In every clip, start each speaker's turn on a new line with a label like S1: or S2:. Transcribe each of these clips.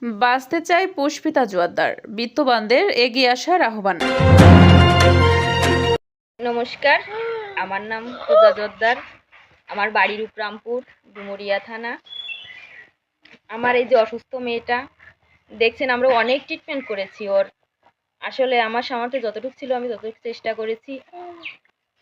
S1: বাঁচতে চায় পুষ্পিতা জোয়ারদার, বিত্তবানদের এগিয়ে আসার আহ্বান।
S2: নমস্কার, আমার নাম পূজা জোয়ারদার। আমার বাড়ি রূপরামপুর, ডুমুরিয়া থানা। আমার এই যে অসুস্থ মেয়েটা দেখছেন, আমরা অনেক ট্রিটমেন্ট করেছি ওর। আসলে আমার সামর্থ্যে যতটুকু ছিল আমি ততটুকু চেষ্টা করেছি।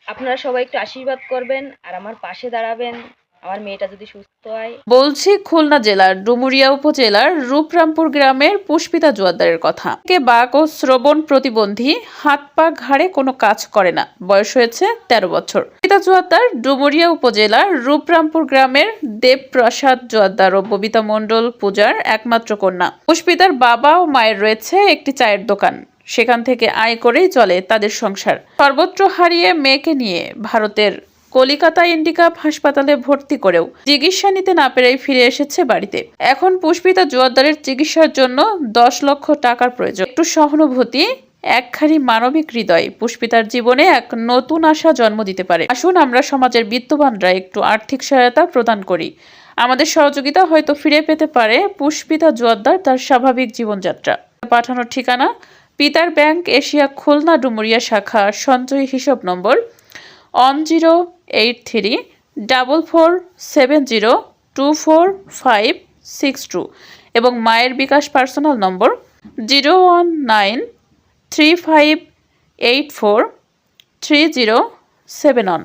S2: আপনারা সবাই একটু আশীর্বাদ করবেন আর আমার পাশে দাঁড়াবেন, আমার মেয়েটা যদি সুস্থ হয়।
S1: বলছি খুলনা জেলার ডুমুরিয়া উপজেলার রূপরামপুর গ্রামের পুষ্পিতা জোয়ারদারের কথা। কে বাক ও শ্রবণ প্রতিবন্ধী, হাত পা ঘাড়ে কোনো কাজ করে না, বয়স হয়েছে 13 বছর। পুষ্পিতা জোয়ারদার ডুমুরিয়া উপজেলার রূপরামপুর গ্রামের দেবপ্রসাদ জোয়ারদার ও ববিতা মণ্ডল পূজার একমাত্র কন্যা। পুষ্পিতার বাবা ও মায়ের রয়েছে একটি চায়ের দোকান, সেখান থেকে আয় করেই চলে তাদের সংসার। সর্বত্র হারিয়ে মেয়েকে নিয়ে ভারতের কলিকাতা ইন্ডিকাপ হাসপাতালে ভর্তি করেও চিকিৎসা নিতে না পেরেই ফিরে এসেছে বাড়িতে। এখন পুষ্পিতা জোয়ারদারের চিকিৎসার জন্য 10 লক্ষ টাকার প্রয়োজন। একটু সহানুভূতি, একখানি মানবিক হৃদয় পুষ্পিতার জীবনে এক নতুন আশা জন্ম দিতে পারে। আসুন আমরা সমাজের বিত্তবানরা একটু আর্থিক সহায়তা প্রদান করি। আমাদের সহযোগিতা হয়তো ফিরে পেতে পারে পুষ্পিতা জোয়ারদার তার স্বাভাবিক জীবনযাত্রা। পাঠানোর ঠিকানা: পিতার ব্যাংক, এশিয়া, খুলনা ডুমুরিয়া শাখা, সঞ্চয়ী হিসাব নম্বর 10834470245562 এবং মায়ের বিকাশ পার্সোনাল নম্বর 01935843071।